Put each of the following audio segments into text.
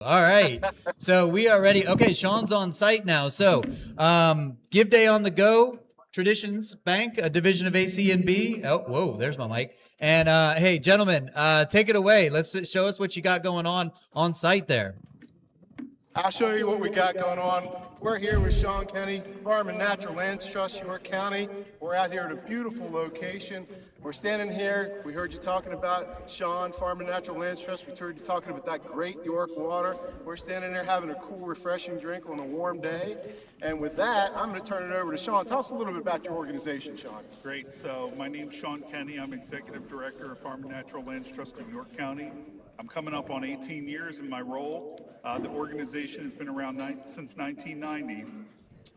All right. So we are ready. Okay, Sean's on site now. So Give Day on the Go, Traditions Bank, a division of AC&B. Oh, whoa, there's my mic. And hey, gentlemen, take it away. Let's show us what you got going on site there. I'll show you what we got going on. We're here with Sean Kenny, Farm and Natural Lands Trust, York County. We're out here at a beautiful location. We're standing here. We heard you talking about Sean, Farm and Natural Lands Trust. We heard you talking about that great York water. We're standing there having a cool, refreshing drink on a warm day. And with that, I'm going to turn it over to Sean. Tell us a little bit about your organization, Sean. Great. So my name's Sean Kenny. I'm Executive Director of Farm and Natural Lands Trust in York County. I'm coming up on 18 years in my role. The organization has been around since 1990.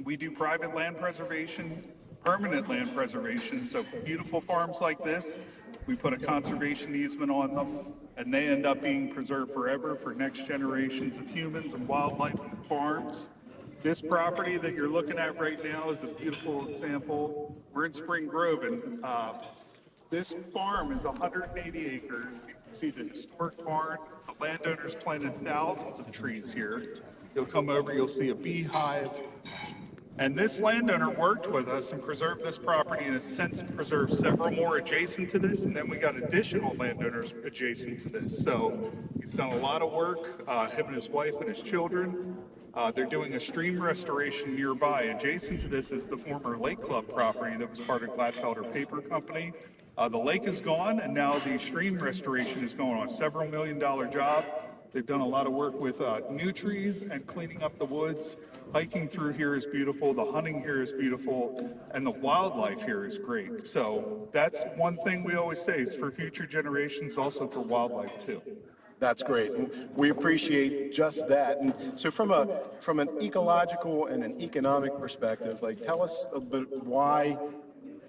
We do private land preservation, permanent land preservation, so beautiful farms like this, we put a conservation easement on them, and they end up being preserved forever for next generations of humans and wildlife and farms. This property that you're looking at right now is a beautiful example. We're in Spring Grove, and this farm is 180 acres. You can see the historic barn. The landowners planted thousands of trees here. You'll come over, you'll see a beehive. And this landowner worked with us and preserved this property and has since preserved several more adjacent to this. And then we got additional landowners adjacent to this. So he's done a lot of work, him and his wife and his children. They're doing a stream restoration nearby. Adjacent to this is the former Lake Club property that was part of Gladfelder Paper Company. The lake is gone, and now the stream restoration is going on. $several million job. They've done a lot of work with new trees and cleaning up the woods. Hiking through here is beautiful. The hunting here is beautiful, and the wildlife here is great. So that's one thing we always say is for future generations, also for wildlife too. That's great. And we appreciate just that. And so from an ecological and an economic perspective, like tell us a bit why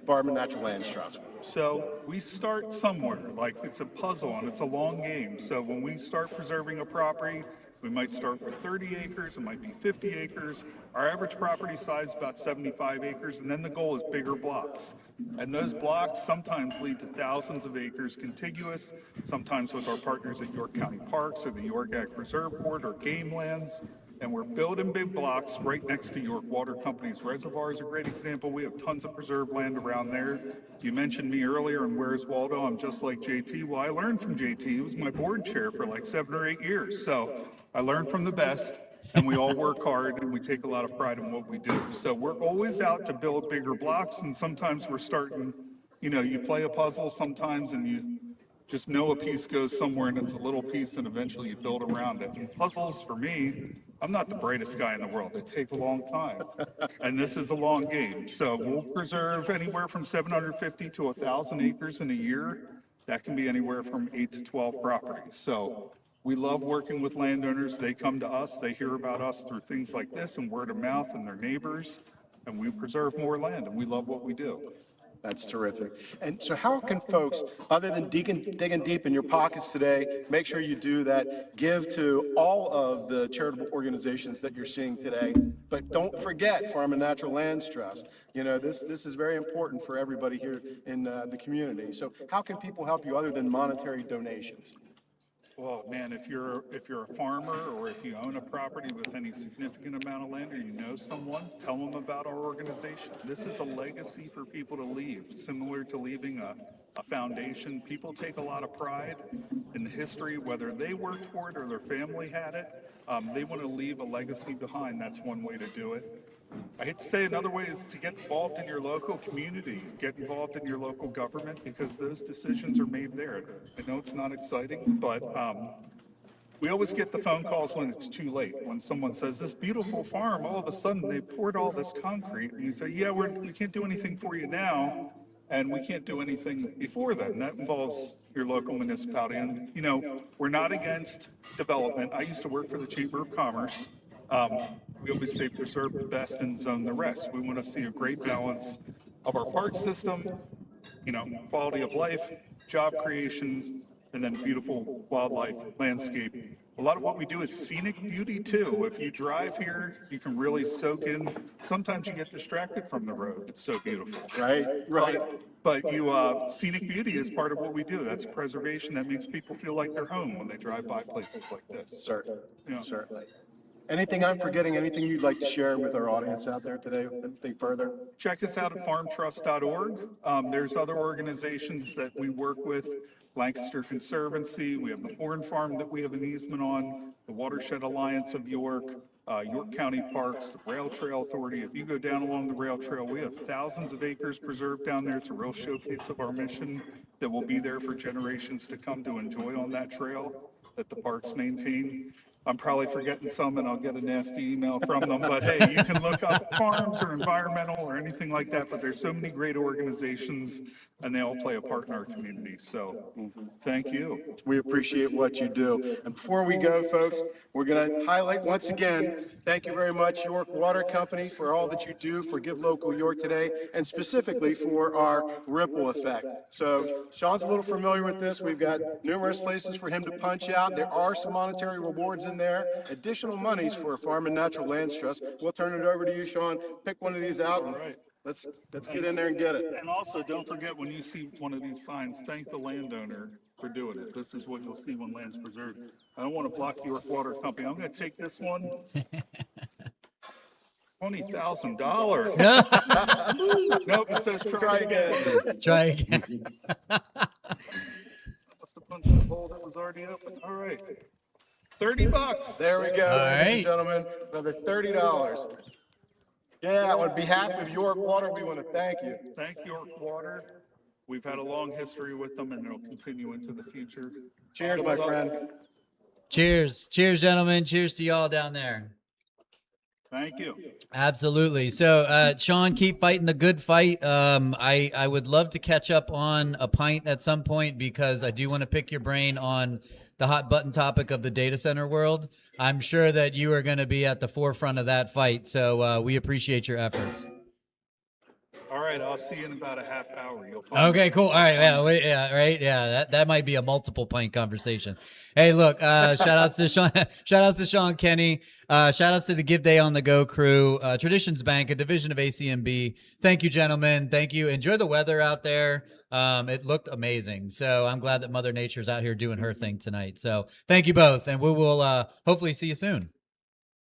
Farm and Natural Lands Trust. So we start somewhere, like it's a puzzle and it's a long game. So when we start preserving a property, we might start with 30 acres, it might be 50 acres. Our average property size is about 75 acres, and then the goal is bigger blocks. And those blocks sometimes lead to thousands of acres contiguous, sometimes with our partners at York County Parks or the York Ag Preserve Board or Game Lands. And we're building big blocks right next to York Water Company's reservoir is a great example. We have tons of preserved land around there. You mentioned me earlier, and where's Waldo? I'm just like JT. Well, I learned from JT. He was my board chair for like 7 or 8 years. So I learned from the best, and we all work hard, and we take a lot of pride in what we do. So we're always out to build bigger blocks, and sometimes we're starting, you play a puzzle sometimes, and you just know a piece goes somewhere and it's a little piece and eventually you build around it. And puzzles, for me, I'm not the brightest guy in the world. They take a long time. And this is a long game. So we'll preserve anywhere from 750 to 1,000 acres in a year. That can be anywhere from 8 to 12 properties. So we love working with landowners. They come to us. They hear about us through things like this and word of mouth and their neighbors. And we preserve more land, and we love what we do. That's terrific. And so how can folks, other than digging deep in your pockets today, make sure you do that, give to all of the charitable organizations that you're seeing today, but don't forget Farm and Natural Lands Trust. This is very important for everybody here in the community. So how can people help you other than monetary donations? Well, man, if you're a farmer or if you own a property with any significant amount of land or you know someone, tell them about our organization. This is a legacy for people to leave, similar to leaving a foundation. People take a lot of pride in the history, whether they worked for it or their family had it. They want to leave a legacy behind. That's one way to do it. I hate to say another way is to get involved in your local community, get involved in your local government, because those decisions are made there. I know it's not exciting, but we always get the phone calls when it's too late. When someone says, this beautiful farm, all of a sudden they poured all this concrete, and you say, yeah, we can't do anything for you now, and we can't do anything before then. That involves your local municipality. And, we're not against development. I used to work for the Chamber of Commerce. We always say preserve the best and zone the rest. We want to see a great balance of our park system, quality of life, job creation, and then beautiful wildlife, landscape, A lot of what we do is scenic beauty too. If you drive here, you can really soak in. Sometimes you get distracted from the road. It's so beautiful. Right, right. But scenic beauty is part of what we do. That's preservation. That makes people feel like they're home when they drive by places like this. Certainly, Yeah. certainly. Anything I'm forgetting, anything you'd like to share with our audience out there today? Anything further? Check us out at farmtrust.org. There's other organizations that we work with, Lancaster Conservancy, we have the Horn Farm that we have an easement on, the Watershed Alliance of York, York County Parks, the Rail Trail Authority. If you go down along the rail trail, we have thousands of acres preserved down there. It's a real showcase of our mission that will be there for generations to come to enjoy on that trail that the parks maintain. I'm probably forgetting some and I'll get a nasty email from them, but hey, you can look up farms or environmental or anything like that, but there's so many great organizations and they all play a part in our community. So thank you. We appreciate what you do. And before we go, folks, we're going to highlight once again, thank you very much, York Water Company, for all that you do for Give Local York today, and specifically for our ripple effect. So Sean's a little familiar with this. We've got numerous places for him to punch out. There are some monetary rewards in there, additional monies for Farm and Natural Lands Trust. We'll turn it over to you, Sean. Pick one of these out and let's get in there and get it. And also, don't forget when you see one of these signs, thank the landowner for doing it. This is what you'll see when land's preserved. I don't want to block York Water Company. I'm going to take this one. $20,000. Nope, it says try again. Try again. Must have punched the hole that was already open. All right. $30. There we go, All ladies right. and gentlemen. Another $30. Yeah, on behalf of York Water, we want to thank you. Thank York Water. We've had a long history with them and it'll continue into the future. Cheers, my friend. Cheers. Cheers, gentlemen. Cheers to y'all down there. Thank you. Absolutely. So, Sean, keep fighting the good fight. I would love to catch up on a pint at some point because I do want to pick your brain on the hot button topic of the data center world. I'm sure that you are going to be at the forefront of that fight. So we appreciate your efforts. All right, I'll see you in about a half hour. You'll find Okay, cool. All right, yeah, right, yeah. That might be a multiple pint conversation. Hey, look, shout outs to Sean, shout outs to Sean Kenny, shout outs to the Give Day on the Go crew, Traditions Bank, a division of ACMB. Thank you, gentlemen. Thank you. Enjoy the weather out there. It looked amazing. So I'm glad that Mother Nature's out here doing her thing tonight. So thank you both, and we will hopefully see you soon.